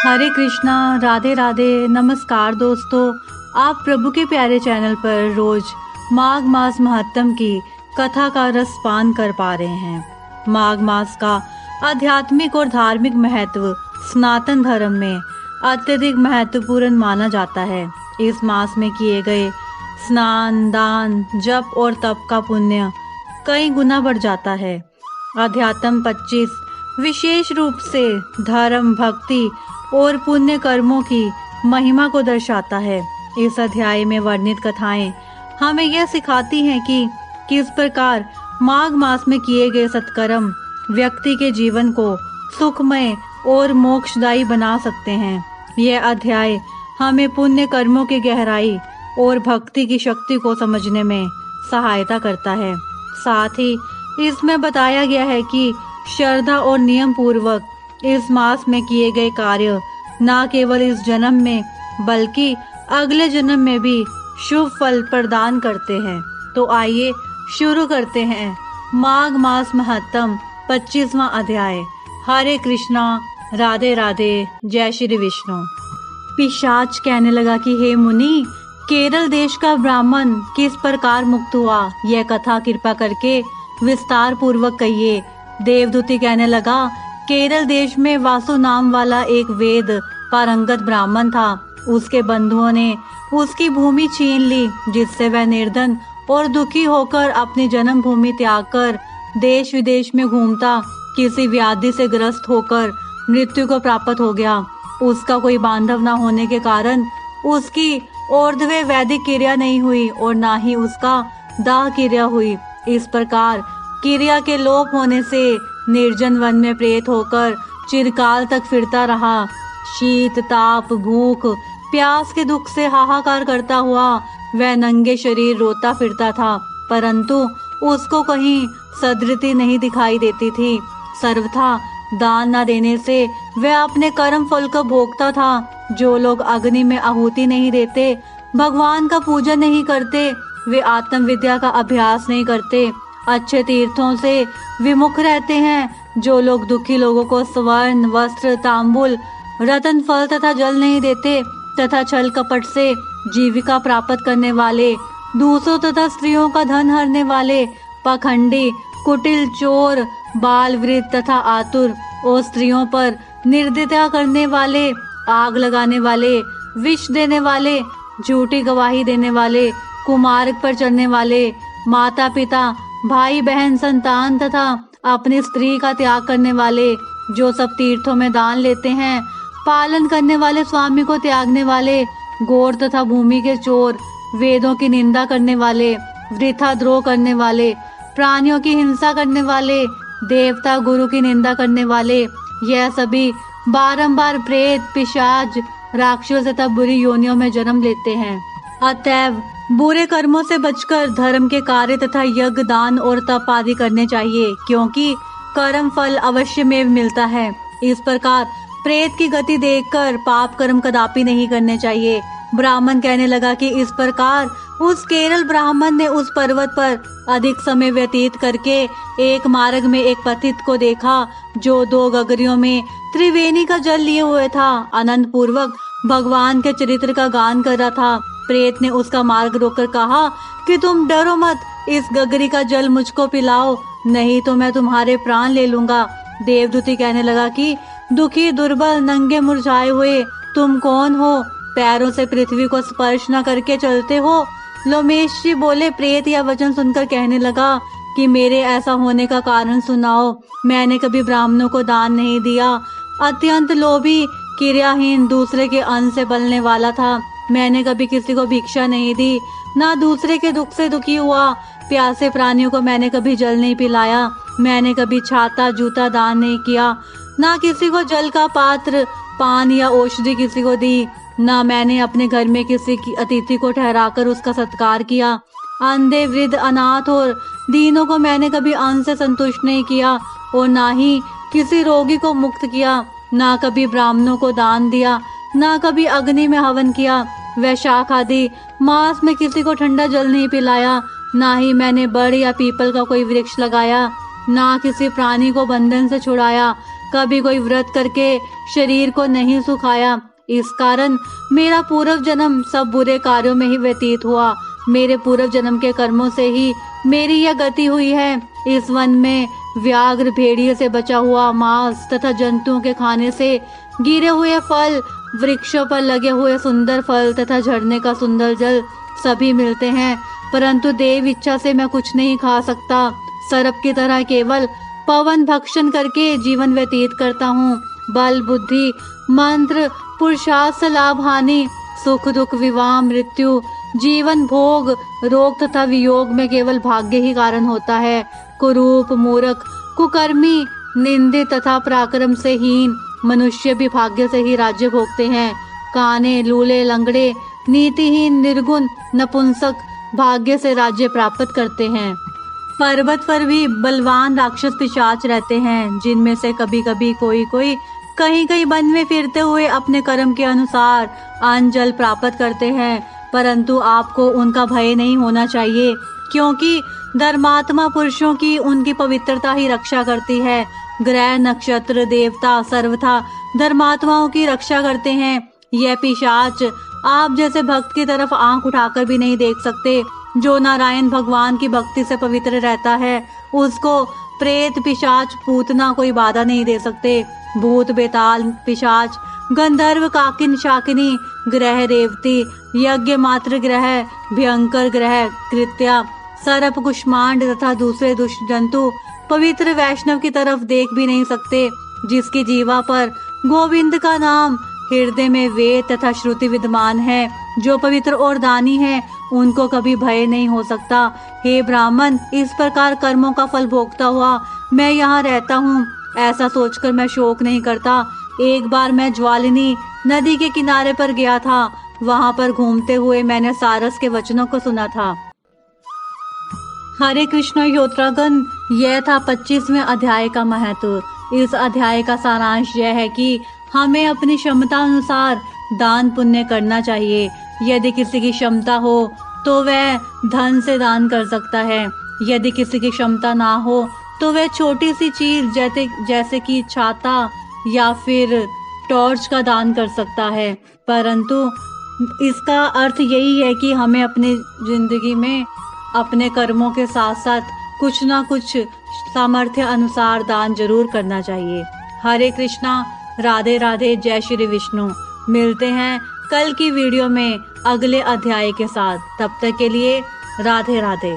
हरे कृष्णा, राधे राधे, नमस्कार दोस्तों। आप प्रभु के प्यारे चैनल पर रोज माघ मास महात्म की कथा का रसपान कर पा रहे हैं। माघ मास का आध्यात्मिक और धार्मिक महत्व सनातन धर्म में अत्यधिक महत्वपूर्ण माना जाता है। इस मास में किए गए स्नान, दान, जप और तप का पुण्य कई गुना बढ़ जाता है। अध्यात्म 25 विशेष रूप से धर्म, भक्ति और पुण्य कर्मों की महिमा को दर्शाता है। इस अध्याय में वर्णित कथाएं हमें यह सिखाती हैं कि किस प्रकार माघ मास में किए गए सत्कर्म व्यक्ति के जीवन को सुखमय और मोक्षदायी बना सकते हैं। यह अध्याय हमें पुण्य कर्मों की गहराई और भक्ति की शक्ति को समझने में सहायता करता है। साथ ही इसमें बताया गया है कि श्रद्धा और नियम पूर्वक इस मास में किए गए कार्य न केवल इस जन्म में बल्कि अगले जन्म में भी शुभ फल प्रदान करते हैं। तो आइए शुरू करते हैं माघ मास महात्म 25वां अध्याय। हरे कृष्णा, राधे राधे, जय श्री विष्णु। पिशाच कहने लगा कि हे मुनि, केरल देश का ब्राह्मण किस प्रकार मुक्त हुआ, यह कथा कृपा करके विस्तार पूर्वक कहिए। देवदूती कहने लगा, केरल देश में वासु नाम वाला एक वेद पारंगत ब्राह्मण था। उसके बंधुओं ने उसकी भूमि छीन ली, जिससे वह निर्धन और दुखी होकर अपनी जन्म भूमि त्याग कर देश विदेश में घूमता किसी व्याधि से ग्रस्त होकर मृत्यु को प्राप्त हो गया। उसका कोई बांधव न होने के कारण उसकी ऊर्ध्व वैदिक क्रिया नहीं हुई और ना ही उसका दाह क्रिया हुई। इस प्रकार क्रिया के लोप होने से निर्जन वन में प्रेत होकर चिरकाल तक फिरता रहा। शीत, ताप, भूख, प्यास के दुख से हाहाकार करता हुआ वह नंगे शरीर रोता फिरता था, परंतु उसको कहीं सदृति नहीं दिखाई देती थी। सर्वथा दान न देने से वह अपने कर्म फल को भोगता था। जो लोग अग्नि में आहुति नहीं देते, भगवान का पूजन नहीं करते, वे आत्म विद्या का अभ्यास नहीं करते, अच्छे तीर्थों से विमुख रहते हैं। जो लोग दुखी लोगों को स्वर्ण, वस्त्र, तांबुल, रतन फल तथा जल नहीं देते तथा छल कपट से जीविका प्राप्त करने वाले, दूसरों तथा स्त्रियों का धन हरने वाले, पाखंडी, कुटिल, चोर, बाल वृद्ध तथा आतुर और स्त्रियों पर निर्दयता करने वाले, आग लगाने वाले, विष देने वाले, झूठी गवाही देने वाले, कुमार्ग पर चढ़ने वाले, माता पिता, भाई बहन, संतान तथा अपनी स्त्री का त्याग करने वाले, जो सब तीर्थों में दान लेते हैं, पालन करने वाले, स्वामी को त्यागने वाले, गोर तथा भूमि के चोर, वेदों की निंदा करने वाले, वृथा द्रोह करने वाले, प्राणियों की हिंसा करने वाले, देवता गुरु की निंदा करने वाले, यह सभी बारंबार प्रेत, पिशाच, राक्षस तथा बुरी योनियों में जन्म लेते हैं। अतएव बुरे कर्मों से बचकर धर्म के कार्य तथा यज्ञ, दान और तप आदि करने चाहिए, क्योंकि कर्म फल अवश्य में मिलता है। इस प्रकार प्रेत की गति देखकर पाप कर्म कदापि नहीं करने चाहिए। ब्राह्मण कहने लगा कि इस प्रकार उस केरल ब्राह्मण ने उस पर्वत पर अधिक समय व्यतीत करके एक मार्ग में एक पथित को देखा, जो 2 गगरियों में त्रिवेणी का जल लिए हुए था, आनंद पूर्वक भगवान के चरित्र का गान कर रहा था। प्रेत ने उसका मार्ग रोककर कहा कि तुम डरो मत, इस गगरी का जल मुझको पिलाओ, नहीं तो मैं तुम्हारे प्राण ले लूंगा। देवदूती कहने लगा कि दुखी, दुर्बल, नंगे, मुरझाए हुए तुम कौन हो? पैरों से पृथ्वी को स्पर्श न करके चलते हो। लोमेश जी बोले। प्रेत यह वचन सुनकर कहने लगा कि मेरे ऐसा होने का कारण सुनाओ। मैंने कभी ब्राह्मणों को दान नहीं दिया, अत्यंत लोभी, क्रियाहीन, दूसरे के अन्न से पलने वाला था। मैंने कभी किसी को भिक्षा नहीं दी, ना दूसरे के दुख से दुखी हुआ। प्यासे प्राणियों को मैंने कभी जल नहीं पिलाया। मैंने कभी छाता, जूता दान नहीं किया, ना किसी को जल का पात्र, पान या औषधि किसी को दी, ना मैंने अपने घर में किसी की अतिथि को ठहराकर उसका सत्कार किया। अंधे, वृद्ध, अनाथ और दीनों को मैंने कभी अन्न से संतुष्ट नहीं किया और ना ही किसी रोगी को मुक्त किया। ना कभी ब्राह्मणों को दान दिया, ना कभी अग्नि में हवन किया। वैशाख आदि मास में किसी को ठंडा जल नहीं पिलाया। ना ही मैंने बड़ या पीपल का कोई वृक्ष लगाया, ना किसी प्राणी को बंधन से छुड़ाया, कभी कोई व्रत करके शरीर को नहीं सुखाया। इस कारण मेरा पूर्व जन्म सब बुरे कार्यों में ही व्यतीत हुआ। मेरे पूर्व जन्म के कर्मों से ही मेरी यह गति हुई है। इस वन में व्याघ्र, भेड़िए से बचा हुआ मांस तथा जंतुओं के खाने से गिरे हुए फल, वृक्षों पर लगे हुए सुंदर फल तथा झरने का सुंदर जल सभी मिलते हैं, परंतु देव इच्छा से मैं कुछ नहीं खा सकता। सर्प की तरह केवल पवन भक्षण करके जीवन व्यतीत करता हूँ। बल, बुद्धि, मंत्र, पुरुषार्थ, लाभ, हानि, सुख दुख, विवाह, मृत्यु, जीवन, भोग, रोग तथा वियोग में केवल भाग्य ही कारण होता है। कुरूप, मूर्ख, कुकर्मी, निंदित तथा पराक्रम से हीन मनुष्य भी भाग्य से ही राज्य भोगते हैं। काने, लूले, लंगड़े, नीतिहीन, निर्गुण, नपुंसक भाग्य से राज्य प्राप्त करते हैं। पर्वत पर भी बलवान राक्षस पिशाच रहते हैं, जिनमें से कभी कभी कोई कोई कहीं कहीं वन में फिरते हुए अपने कर्म के अनुसार अन्न जल प्राप्त करते हैं, परंतु आपको उनका भय नहीं होना चाहिए, क्योंकि धर्मात्मा पुरुषों की उनकी पवित्रता ही रक्षा करती है। ग्रह, नक्षत्र, देवता सर्वथा धर्मात्माओं की रक्षा करते हैं। यह पिशाच आप जैसे भक्त की तरफ आंख उठाकर भी नहीं देख सकते। जो नारायण भगवान की भक्ति से पवित्र रहता है, उसको प्रेत, पिशाच, पूतना कोई बाधा नहीं दे सकते। भूत, बेताल, पिशाच, गंधर्व, काकिन, शाकिनी, ग्रह, रेवती, यज्ञ मात्र ग्रह, भयंकर ग्रह, कृत्या, सर्प, कुष्मांड तथा दूसरे दुष्ट जंतु पवित्र वैष्णव की तरफ देख भी नहीं सकते। जिसकी जीवा पर गोविंद का नाम, हृदय में वेद तथा श्रुति विद्यमान है, जो पवित्र और दानी है, उनको कभी भय नहीं हो सकता। हे ब्राह्मण, इस प्रकार कर्मों का फल भोगता हुआ मैं यहाँ रहता हूँ, ऐसा सोचकर मैं शोक नहीं करता। एक बार मैं ज्वालिनी नदी के किनारे पर गया था। वहाँ पर घूमते हुए मैंने सारस के वचनों को सुना था। हरे कृष्ण योत्रागण, यह था 25वें अध्याय का महत्व। इस अध्याय का सारांश यह है कि हमें अपनी क्षमता अनुसार दान पुण्य करना चाहिए। यदि किसी की क्षमता हो तो वह धन से दान कर सकता है। यदि किसी की क्षमता ना हो तो वह छोटी सी चीज जैसे कि छाता या फिर टॉर्च का दान कर सकता है। परंतु इसका अर्थ यही है कि हमें अपनी जिंदगी में अपने कर्मों के साथ साथ कुछ ना कुछ सामर्थ्य अनुसार दान जरूर करना चाहिए। हरे कृष्णा, राधे राधे, जय श्री विष्णु। मिलते हैं कल की वीडियो में अगले अध्याय के साथ। तब तक के लिए राधे राधे।